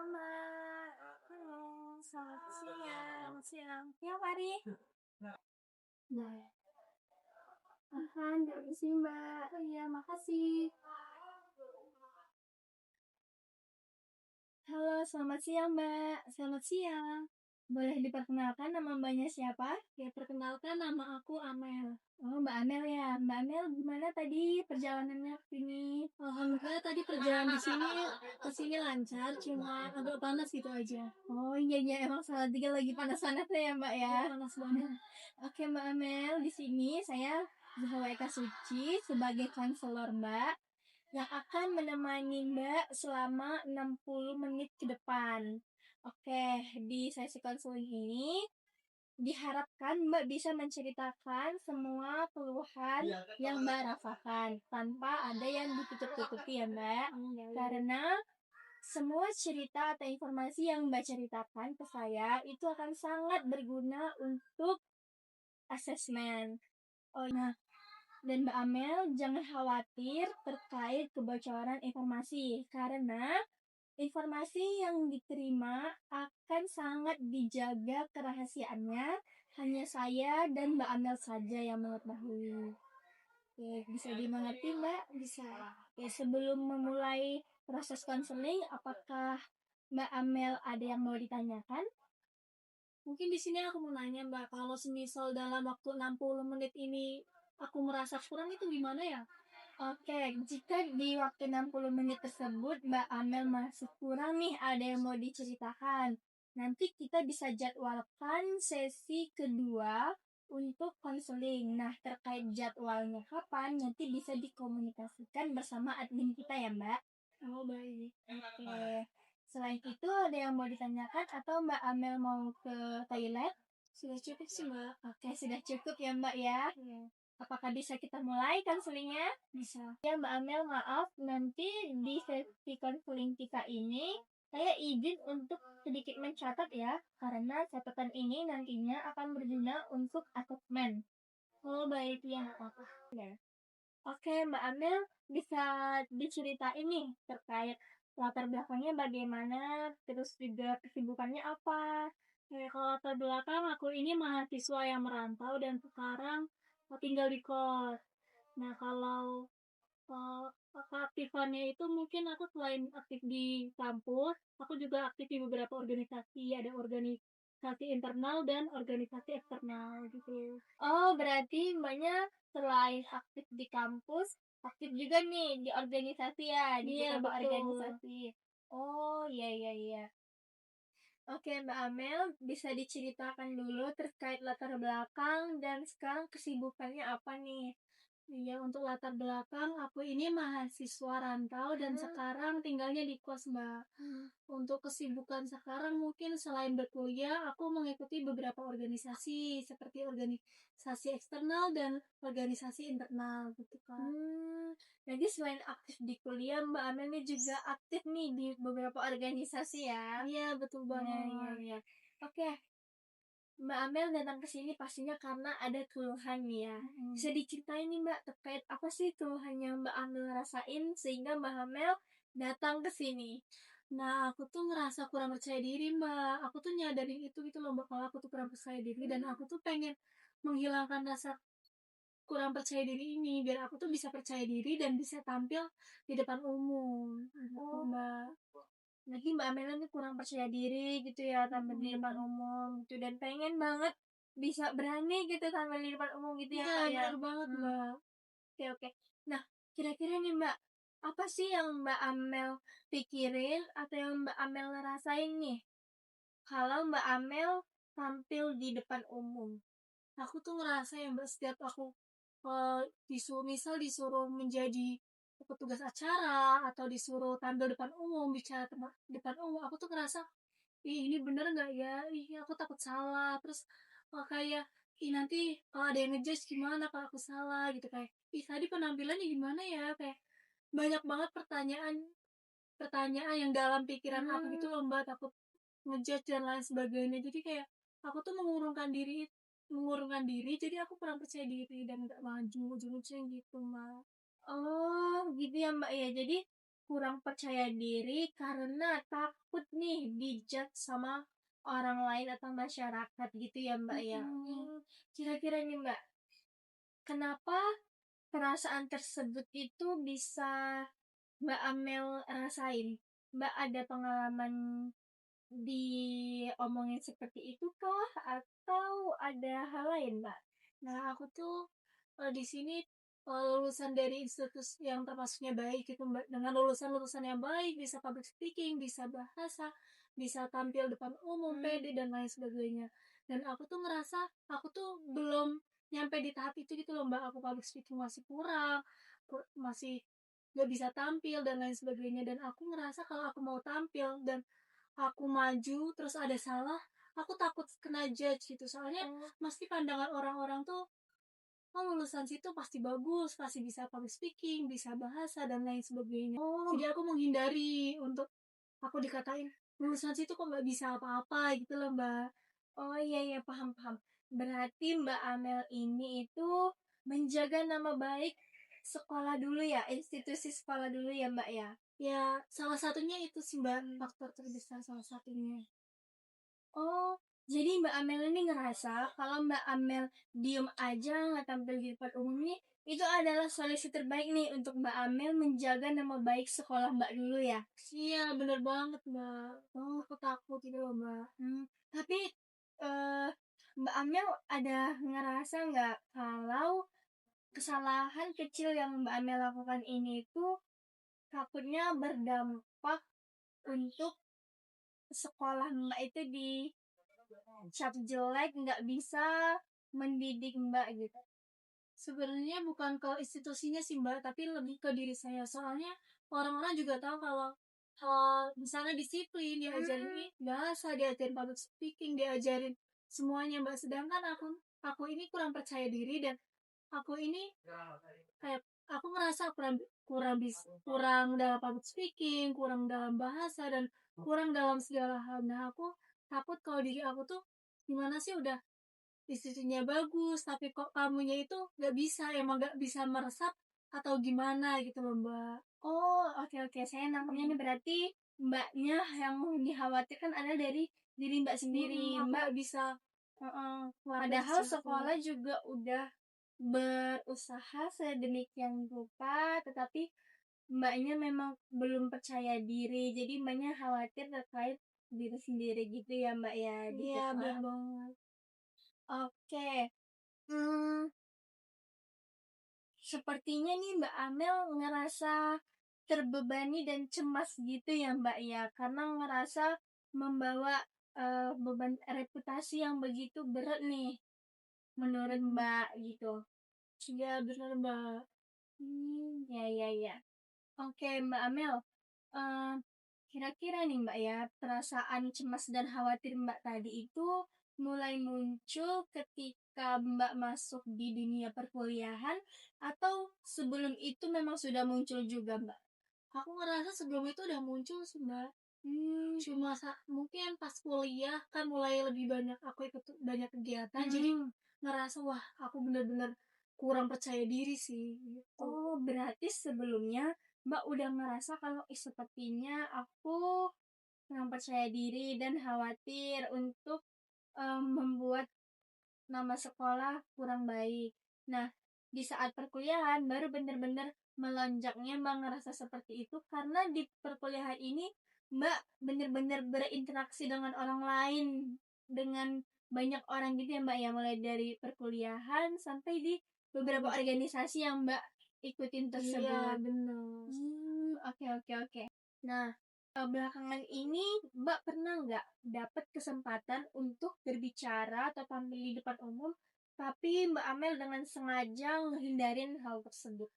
Mbak. Halo, selamat siang. Siang. Ya, Fari. Nah, permisi Mbak. Oh iya, makasih. Halo, selamat siang Mbak. Selamat siang. Boleh diperkenalkan nama Mbaknya siapa? Ya, perkenalkan nama aku Amel. Oh, Mbak Amel ya. Mbak Amel, gimana tadi perjalanannya ke sini? Alhamdulillah tadi perjalanan ke sini lancar, cuma agak panas gitu aja. Oh iya iya, emang salah tiga lagi panas-panasnya ya Mbak ya. Panas banget. Oke Mbak Amel, di sini saya Zahwa Eka Suci sebagai konselor Mbak yang akan menemani Mbak selama 60 menit ke depan. Oke, di sesi konseling ini diharapkan Mbak bisa menceritakan semua keluhan yang Mbak rasakan tanpa ada yang ditutup-tutupi ya Mbak. Karena semua cerita atau informasi yang Mbak ceritakan ke saya itu akan sangat berguna untuk asesmen. Oh, nah, dan Mbak Amel jangan khawatir terkait kebocoran informasi karena informasi yang diterima akan sangat dijaga kerahasiaannya. Hanya saya dan Mbak Amel saja yang mengetahui. Oke, bisa dimengerti Mbak? Bisa. Oke, sebelum memulai proses konseling, apakah Mbak Amel ada yang mau ditanyakan? Mungkin di sini aku mau nanya Mbak, kalau semisal dalam waktu 60 menit ini aku merasa kurang itu gimana ya? Oke, jika di waktu 60 menit tersebut Mbak Amel masih kurang nih ada yang mau diceritakan, nanti kita bisa jadwalkan sesi kedua untuk konseling. Nah, terkait jadwalnya kapan, nanti bisa dikomunikasikan bersama admin kita ya Mbak. Oh, baik. Oke. Selain itu ada yang mau ditanyakan atau Mbak Amel mau ke toilet? Sudah cukup sih Mbak. Oke, sudah cukup ya Mbak ya. Apakah bisa kita mulai konselingnya? Bisa. Ya Mbak Amel, maaf nanti di sesi konseling kita ini saya izin untuk sedikit mencatat ya, karena catatan ini nantinya akan berguna untuk asesmen. Oh baik, ya nggak apa-apa. Oke Mbak Amel, bisa diceritain nih terkait latar belakangnya bagaimana, terus juga kesibukannya apa? Kalau latar belakang aku ini mahasiswa yang merantau dan sekarang tinggal di kos. Nah kalau keaktifannya itu mungkin aku selain aktif di kampus, aku juga aktif di beberapa organisasi, ada organisasi internal dan organisasi eksternal gitu. Oh, berarti Mbaknya selain aktif di kampus, aktif juga nih di organisasi ya, di beberapa organisasi. Oh, iya iya iya. Oke, Mbak Amel, bisa diceritakan dulu terkait latar belakang dan sekarang kesibukannya apa nih? Iya, untuk latar belakang, aku ini mahasiswa rantau dan sekarang tinggalnya di kos, Mbak. Untuk kesibukan sekarang mungkin selain berkuliah, aku mengikuti beberapa organisasi, seperti organisasi eksternal dan organisasi internal, gitu kan. Jadi selain aktif di kuliah, Mbak Amel ini juga aktif nih di beberapa organisasi ya? Iya, betul banget. Iya. Oke, Mbak Amel datang ke sini pastinya karena ada keluhan nih ya. Bisa diceritain nih Mbak terkait apa sih keluhan yang Mbak Amel rasain sehingga Mbak Amel datang ke sini. Nah, aku tuh ngerasa kurang percaya diri Mbak. Aku tuh nyadarin itu gitu loh Mbak, kalau aku tuh kurang percaya diri dan aku tuh pengen menghilangkan rasa kurang percaya diri ini biar aku tuh bisa percaya diri dan bisa tampil di depan umum. Oh Mbak. Lagi Mbak Amel nih kurang percaya diri gitu ya tampil di depan umum gitu dan pengen banget bisa berani gitu tampil di depan umum gitu ya Kak ya. Benar banget Mbak. Oke. Nah, kira-kira nih Mbak, apa sih yang Mbak Amel pikirin atau yang Mbak Amel rasain nih kalau Mbak Amel tampil di depan umum? Aku tuh ngerasa ya Mbak, setiap aku disuruh menjadi petugas acara atau disuruh tampil depan umum, bicara depan umum, aku tuh ngerasa ih ini bener nggak ya, ih aku takut salah, terus kayak ih nanti kalau ada yang ngejudge gimana kalau aku salah gitu, kayak ih tadi penampilannya gimana ya, kayak banyak banget pertanyaan pertanyaan yang dalam pikiran aku gitu loh Mbak, takut ngejudge dan lain sebagainya. Jadi kayak aku tuh mengurungkan diri, jadi aku kurang percaya diri dan nggak maju ujung-ujungnya gitu Mbak. Oh gitu ya Mbak ya, jadi kurang percaya diri karena takut nih di-judge sama orang lain atau masyarakat gitu ya, Mbak, ya? Kira-kira nih, Mbak, kenapa perasaan tersebut itu bisa Mbak Amel rasain? Mbak ada pengalaman diomongin seperti itu kah? Atau ada hal lain, Mbak? Nah, aku tuh di sini lulusan dari institusi yang termasuknya baik gitu, Mbak. Dengan lulusan-lulusan yang baik, bisa public speaking, bisa bahasa, bisa tampil depan umum, pede dan lain sebagainya. Dan aku tuh ngerasa aku tuh belum nyampe di tahap itu gitu loh, Mbak. Aku public speaking masih kurang, masih gak bisa tampil dan lain sebagainya. Dan aku ngerasa kalau aku mau tampil dan aku maju terus ada salah, aku takut kena judge gitu. Soalnya pasti pandangan orang-orang tuh, oh lulusan situ pasti bagus, pasti bisa public speaking, bisa bahasa dan lain sebagainya. Jadi aku menghindari untuk aku dikatain lulusan situ kok nggak bisa apa-apa gitu loh, Mbak. Oh iya iya, paham paham. Berarti Mbak Amel ini itu menjaga nama baik sekolah dulu ya, institusi sekolah dulu ya, Mbak, ya? Ya salah satunya itu sih, Mbak, faktor terbesar salah satunya. Oh, jadi Mbak Amel ini ngerasa kalau Mbak Amel diem aja nggak tampil di depan umum nih, itu adalah solusi terbaik nih untuk Mbak Amel menjaga nama baik sekolah Mbak dulu ya? Iya bener banget, Mbak. Oh aku takut gitu loh, Mbak. Tapi eh Mbak Amel ada ngerasa nggak kalau kesalahan kecil yang Mbak Amel lakukan ini itu takutnya berdampak untuk sekolah Mbak itu di cap jelek, nggak bisa mendidik Mbak gitu? Sebenarnya bukan ke institusinya sih, Mbak, tapi lebih ke diri saya. Soalnya orang-orang juga tahu kalau misalnya disiplin, diajarin bahasa, diajarin public speaking, diajarin semuanya, Mbak. Sedangkan aku ini kurang percaya diri dan aku ini kayak aku ngerasa kurang dalam public speaking, kurang dalam bahasa dan kurang dalam segala hal. Nah, aku takut kalau diri aku tuh gimana sih udah institusinya bagus tapi kok kamunya itu nggak bisa, emang nggak bisa meresap atau gimana gitu loh, Mbak. Oh, oke oke. Saya nangkepnya nih berarti Mbaknya yang dikhawatirkan ada dari diri Mbak sendiri. Aku Mbak, nggak bisa ngelakuin padahal sesuatu. sekolah juga udah berusaha sedemikian rupa, tetapi Mbaknya memang belum percaya diri. Jadi Mbaknya khawatir terkait diri sendiri gitu ya, Mbak ya, di Iya bener sekolah. banget. Oke. Hmm, Sepertinya nih Mbak Amel ngerasa terbebani dan cemas gitu ya, Mbak ya, karena ngerasa membawa beban reputasi yang begitu berat nih menurut Mbak gitu. Iya bener, Mbak. Ya ya ya. Oke, Mbak Amel. eh, Kira-kira nih Mbak ya, perasaan cemas dan khawatir Mbak tadi itu mulai muncul ketika Mbak masuk di dunia perkuliahan atau sebelum itu memang sudah muncul juga, Mbak? Aku ngerasa sebelum itu udah muncul sih, Mbak. Cuma mungkin pas kuliah kan mulai lebih banyak aku ikut banyak kegiatan, jadi ngerasa wah aku bener-bener kurang percaya diri sih gitu. Oh, berarti sebelumnya Mbak udah ngerasa kalau sepertinya aku kurang percaya diri dan khawatir untuk membuat nama sekolah kurang baik. Nah, di saat perkuliahan baru benar-benar melonjaknya Mbak ngerasa seperti itu karena di perkuliahan ini Mbak benar-benar berinteraksi dengan orang lain, dengan banyak orang gitu ya Mbak ya, mulai dari perkuliahan sampai di beberapa organisasi yang Mbak ikutin tersebut. Iya bener. Oke oke oke. Nah, belakangan ini Mbak pernah nggak dapat kesempatan untuk berbicara atau tampil di depan umum, tapi Mbak Amel dengan sengaja ngehindarin hal tersebut?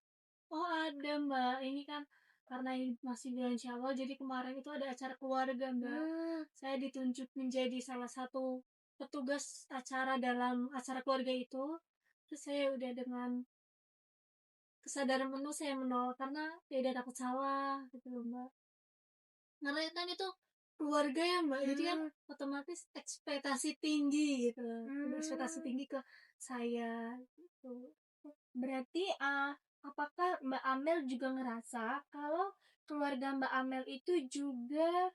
Oh ada, Mbak, ini kan karena ini masih bulan Syawal jadi kemarin itu ada acara keluarga, Mbak. Saya ditunjuk menjadi salah satu petugas acara dalam acara keluarga itu. Terus saya udah dengan kesadaran penuh saya menolak karena tidak takut salah gitu loh, Mbak. Karena kan itu keluarga ya, Mbak, jadi kan otomatis ekspektasi tinggi gitu, ekspektasi tinggi ke saya gitu. Berarti apakah Mbak Amel juga ngerasa kalau keluarga Mbak Amel itu juga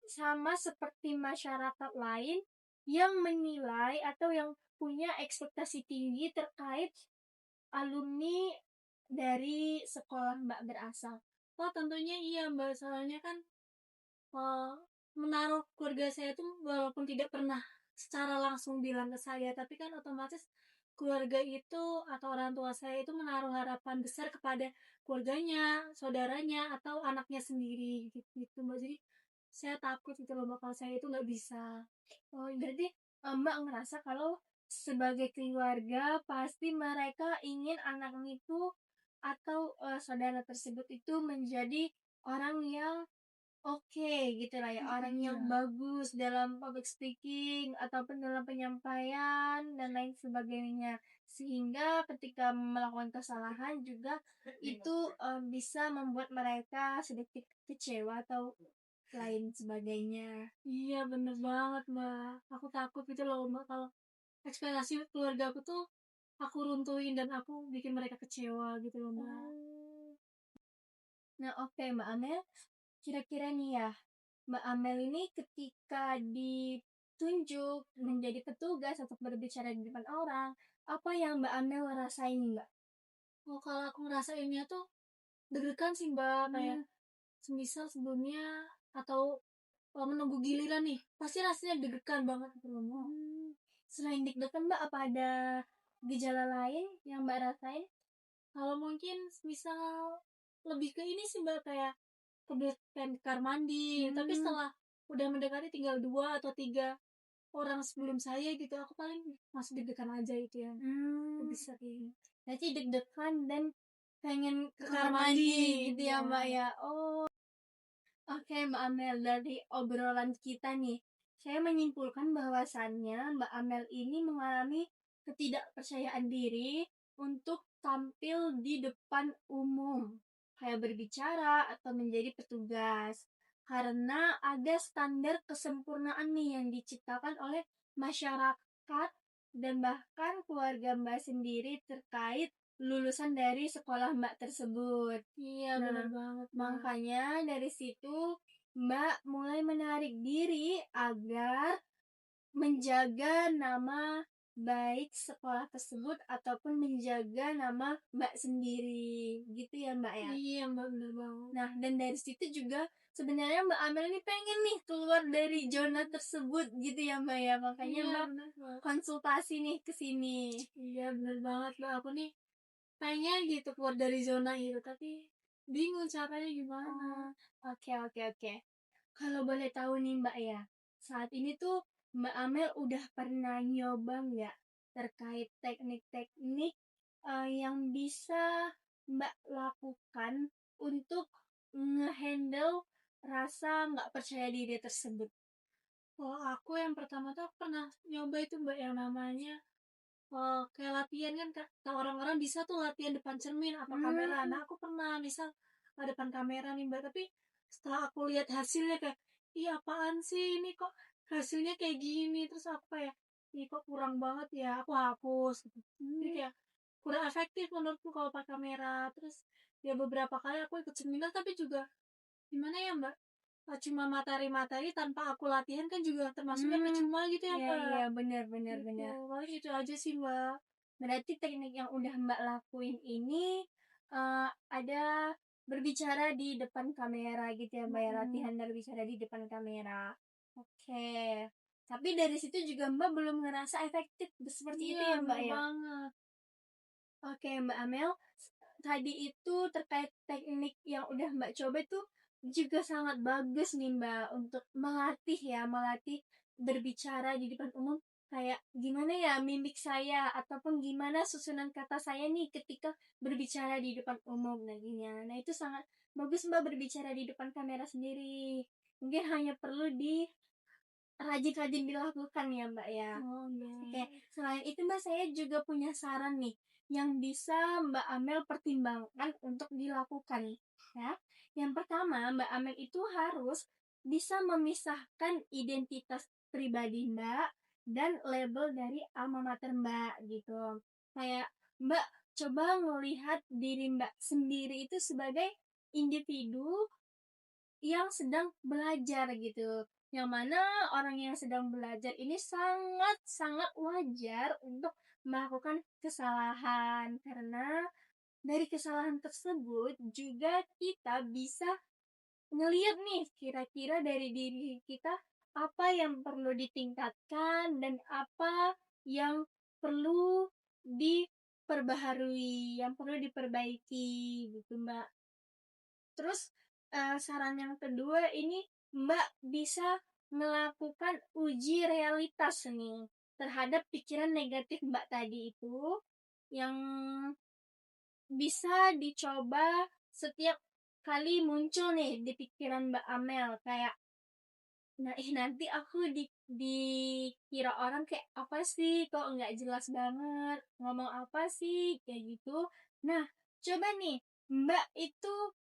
sama seperti masyarakat lain yang menilai atau yang punya ekspektasi tinggi terkait alumni dari sekolah Mbak berasal. Oh, tentunya iya, Mbak, soalnya kan, eee, menaruh keluarga saya tuh walaupun tidak pernah secara langsung bilang ke saya, tapi kan otomatis keluarga itu atau orang tua saya itu menaruh harapan besar kepada keluarganya, saudaranya, atau anaknya sendiri gitu, Mbak. Jadi saya takut gitu loh, Mbak, kalau saya itu nggak bisa. Oh, berarti, Mbak ngerasa kalau sebagai keluarga pasti mereka ingin anaknya itu atau, saudara tersebut itu menjadi orang yang oke gitu lah ya, orang yang Iya. bagus dalam public speaking ataupun dalam penyampaian dan lain sebagainya. Sehingga ketika melakukan kesalahan juga itu, bisa membuat mereka sedikit kecewa atau lain sebagainya. Iya, bener banget, Mbak. Aku takut gitu loh, Mbak, kalau ekspektasi keluarga aku tuh aku runtuhin dan aku bikin mereka kecewa gitu loh, Mbak. Oh. Nah, oke, Mbak Amel, kira-kira nih ya, Mbak Amel ini ketika ditunjuk menjadi petugas untuk berbicara di depan orang, apa yang Mbak Amel rasain, Mbak? Oh, kalau aku ngerasainnya tuh deg-degan sih, Mbak, kayak Hmm. semisal sebelumnya atau, menunggu giliran nih, pasti rasanya deg-degan banget gitu loh, Mbak. Hmm. Selain deg-degan, Mbak, apa ada gejala lain yang Mbak rasain? Kalau mungkin semisal lebih ke ini sih, Mbak, kayak kebelet pengen ke kamar mandi, tapi Hmm. setelah udah mendekati tinggal 2 atau 3 orang sebelum saya gitu, aku paling masih deg-degan aja itu yang Hmm. lebih sering. Berarti deg-degan dan pengen Ke ke kamar kamar mandi, mandi gitu ya, iya. Mbak, ya? Oh. Oke, Mbak Amel, dari obrolan kita nih, saya menyimpulkan bahwasannya Mbak Amel ini mengalami ketidakpercayaan diri untuk tampil di depan umum, kayak berbicara atau menjadi petugas. Karena ada standar kesempurnaan nih yang diciptakan oleh masyarakat dan bahkan keluarga Mbak sendiri terkait lulusan dari sekolah Mbak tersebut. Iya, bener Nah, banget, Mbak. makanya dari situ Mbak mulai menarik diri agar menjaga nama baik sekolah tersebut ataupun menjaga nama Mbak sendiri. Gitu ya, Mbak, ya? Iya, Mbak, bener banget. Nah, dan dari situ juga sebenarnya Mbak Amel ini pengen nih keluar dari zona tersebut gitu ya, Mbak, ya. Makanya Iya, Mbak bener, Mbak. konsultasi nih ke sini. Iya, bener banget, Mbak. Aku nih pengen gitu keluar dari zona itu, tapi bingung caranya gimana. Oh, oke, oke, oke. Kalau boleh tahu nih Mbak ya, saat ini tuh Mbak Amel udah pernah nyoba nggak terkait teknik-teknik yang bisa Mbak lakukan untuk ngehandle rasa nggak percaya diri tersebut? Kalau aku yang pertama tuh aku pernah nyoba itu, Mbak, yang namanya, kayak latihan kan orang-orang bisa tuh latihan depan cermin apa kamera. Hmm. Nah, aku pernah misal, depan kamera nih, Mbak, tapi setelah aku lihat hasilnya kayak, "Ih, apaan sih ini kok hasilnya kayak gini?" Terus aku kayak, "Ih, kok kurang banget ya?" Aku hapus gitu. Jadi Hmm. kayak kurang efektif menurutku kalau pakai kamera. Terus ya beberapa kali aku ikut seminar tapi juga gimana ya, Mbak, cuma materi-materi tanpa aku latihan kan juga termasuknya Hmm. percuma gitu ya, Iya, iya, Mbak. benar, benar, Gitu, benar. paling itu aja sih, Mbak. Berarti teknik yang udah Mbak lakuin ini ada berbicara di depan kamera gitu ya Mbak ya, Mhm. latihan berbicara di depan kamera. Oke. Tapi dari situ juga Mbak belum ngerasa efektif seperti itu Iya, ya Mbak bener ya? banget. Oke, Mbak Amel, tadi itu terkait teknik yang udah Mbak coba tuh juga sangat bagus nih Mbak untuk melatih ya, melatih berbicara di depan umum kayak gimana ya mimik saya ataupun gimana susunan kata saya nih ketika berbicara di depan umum nantinya. Nah, itu sangat bagus Mbak berbicara di depan kamera sendiri. Mungkin hanya perlu di rajin-rajin dilakukan ya Mbak ya. Oh, Oke, iya. selain itu Mbak, saya juga punya saran nih yang bisa Mbak Amel pertimbangkan untuk dilakukan ya. Yang pertama, Mbak Amel itu harus bisa memisahkan identitas pribadi Mbak dan label dari alma mater Mbak gitu. Kayak Mbak coba melihat diri Mbak sendiri itu sebagai individu yang sedang belajar gitu. Yang mana orang yang sedang belajar ini sangat-sangat wajar untuk melakukan kesalahan, karena dari kesalahan tersebut juga kita bisa ngeliat nih kira-kira dari diri kita apa yang perlu ditingkatkan dan apa yang perlu diperbaharui, yang perlu diperbaiki gitu Mbak. Terus saran yang kedua ini Mbak bisa melakukan uji realitas nih terhadap pikiran negatif Mbak tadi itu, yang bisa dicoba setiap kali muncul nih di pikiran Mbak Amel, kayak nanti aku dikira orang kayak apa sih, kok nggak jelas banget ngomong apa sih kayak gitu. Nah, coba nih Mbak itu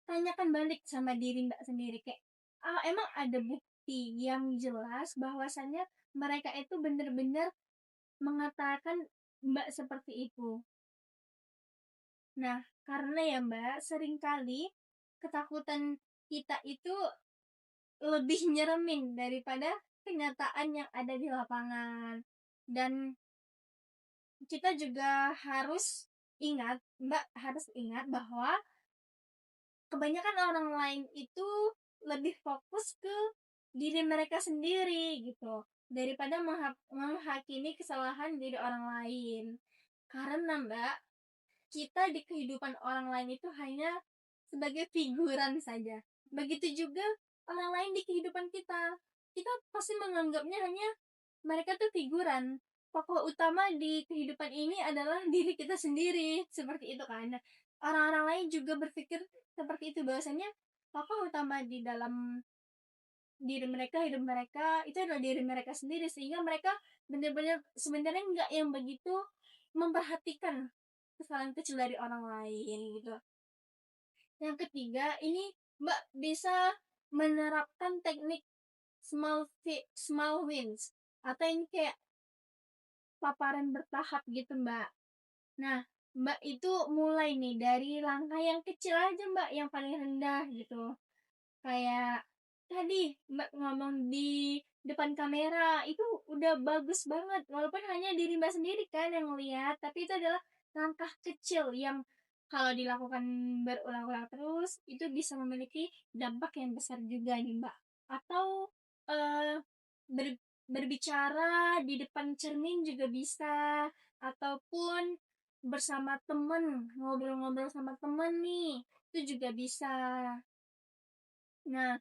tanyakan balik sama diri Mbak sendiri, kayak emang ada bukti yang jelas bahwasannya mereka itu benar-benar mengatakan Mbak seperti itu. Nah, karena ya Mbak, seringkali ketakutan kita itu lebih nyeremin daripada kenyataan yang ada di lapangan. Dan kita juga harus ingat, Mbak harus ingat bahwa kebanyakan orang lain itu lebih fokus ke diri mereka sendiri gitu, daripada menghakimi kesalahan diri orang lain. Karena Mbak, kita di kehidupan orang lain itu hanya sebagai figuran saja. Begitu juga orang lain di kehidupan kita. Kita pasti menganggapnya hanya mereka tuh figuran. Tokoh utama di kehidupan ini adalah diri kita sendiri. Seperti itu kan. Orang-orang lain juga berpikir seperti itu, bahwasanya tokoh utama di dalam diri mereka, hidup mereka itu adalah diri mereka sendiri, sehingga mereka benar-benar sebenarnya nggak yang begitu memperhatikan kesalahan kecil dari orang lain gitu. Yang ketiga, ini Mbak bisa menerapkan teknik small wins, atau ini kayak paparan bertahap gitu Mbak. Nah, Mbak itu mulai nih dari langkah yang kecil aja Mbak, yang paling rendah gitu. Kayak tadi Mbak ngomong di depan kamera itu udah bagus banget, walaupun hanya diri Mbak sendiri kan yang ngeliat, tapi itu adalah langkah kecil yang kalau dilakukan berulang-ulang terus itu bisa memiliki dampak yang besar juga nih Mbak. Atau eh, ber- berbicara di depan cermin juga bisa, ataupun bersama temen, ngobrol-ngobrol sama temen nih itu juga bisa. Nah,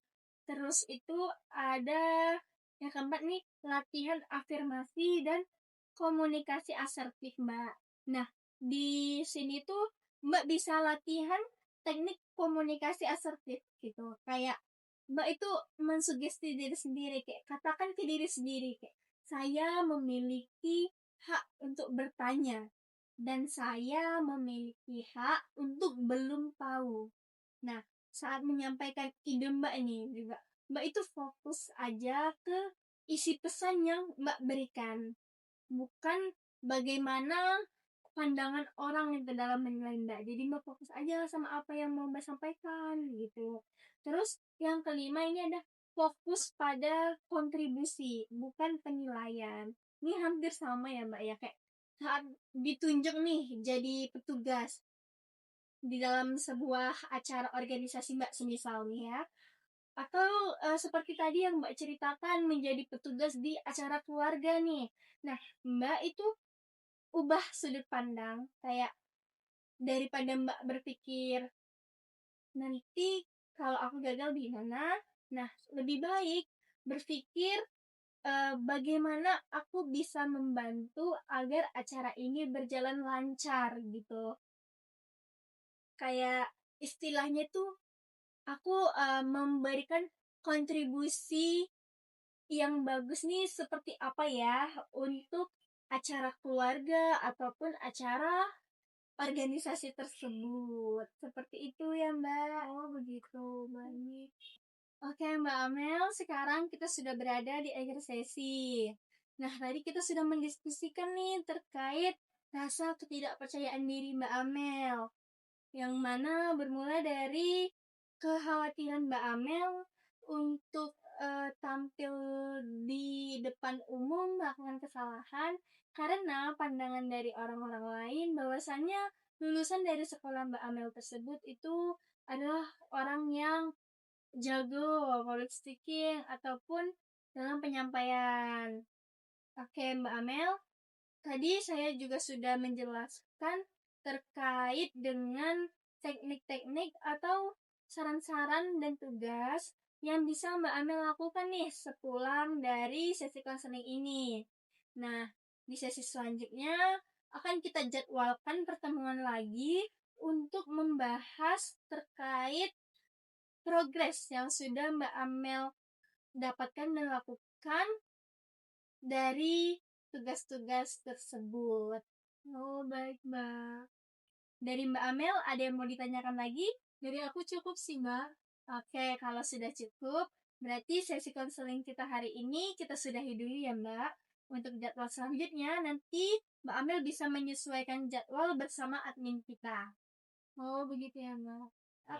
terus itu ada yang keempat nih, latihan afirmasi dan komunikasi asertif, Mbak. Nah, di sini tuh Mbak bisa latihan teknik komunikasi asertif gitu. Kayak Mbak itu mensugesti diri sendiri, kayak katakan ke diri sendiri kayak saya memiliki hak untuk bertanya dan saya memiliki hak untuk belum tahu. Nah, saat menyampaikan ide Mbak ini juga, Mbak itu fokus aja ke isi pesan yang Mbak berikan, bukan bagaimana pandangan orang itu dalam menilai Mbak. Jadi Mbak fokus aja sama apa yang mau Mbak sampaikan gitu. Terus yang kelima ini ada fokus pada kontribusi, bukan penilaian. Ini hampir sama ya Mbak ya, kayak saat ditunjuk nih jadi petugas di dalam sebuah acara organisasi Mbak semisal nih ya, atau seperti tadi yang Mbak ceritakan menjadi petugas di acara keluarga nih. Nah, Mbak itu ubah sudut pandang, kayak daripada Mbak berpikir nanti kalau aku gagal gimana, nah lebih baik berpikir bagaimana aku bisa membantu agar acara ini berjalan lancar gitu. Kayak istilahnya tuh aku memberikan kontribusi yang bagus nih seperti apa ya untuk acara keluarga ataupun acara organisasi tersebut. Seperti itu ya Mbak. Oh begitu, baik. Oke Mbak Amel, sekarang kita sudah berada di akhir sesi. Nah, tadi kita sudah mendiskusikan nih terkait rasa ketidakpercayaan diri Mbak Amel, yang mana bermula dari Kekhawatiran Mbak Amel untuk, tampil di depan umum melakukan kesalahan karena pandangan dari orang-orang lain bahwasannya lulusan dari sekolah Mbak Amel tersebut itu adalah orang yang jago public speaking ataupun dalam penyampaian. Oke, Mbak Amel, tadi saya juga sudah menjelaskan terkait dengan teknik-teknik atau saran-saran dan tugas yang bisa Mbak Amel lakukan nih sepulang dari sesi konseling ini. Nah, di sesi selanjutnya akan kita jadwalkan pertemuan lagi untuk membahas terkait progres yang sudah Mbak Amel dapatkan dan lakukan dari tugas-tugas tersebut. Oh, baik, Mbak. Dari Mbak Amel, ada yang mau ditanyakan lagi? Dari aku cukup sih, Mbak. Oke, kalau sudah cukup, berarti sesi konseling kita hari ini kita sudahi dulu ya, Mbak. Untuk jadwal selanjutnya, nanti Mbak Amel bisa menyesuaikan jadwal bersama admin kita. Oh, begitu ya, Mbak.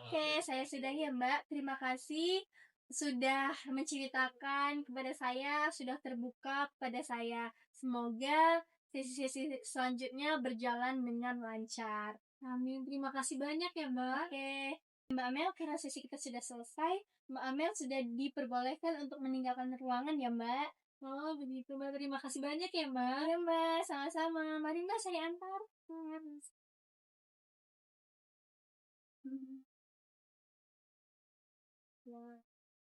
Oke, saya sudahi ya, Mbak. Terima kasih sudah menceritakan kepada saya, sudah terbuka kepada saya. Semoga sesi-sesi selanjutnya berjalan dengan lancar. Amin. Terima kasih banyak ya, Mbak. Oke, Mbak Amel, karena sesi kita sudah selesai, Mbak Amel sudah diperbolehkan untuk meninggalkan ruangan ya, Mbak. Oh, begitu, Mbak. Terima kasih banyak ya, Mbak. Iya, Mbak, sama-sama. Mari, Mbak, saya antar. Nah.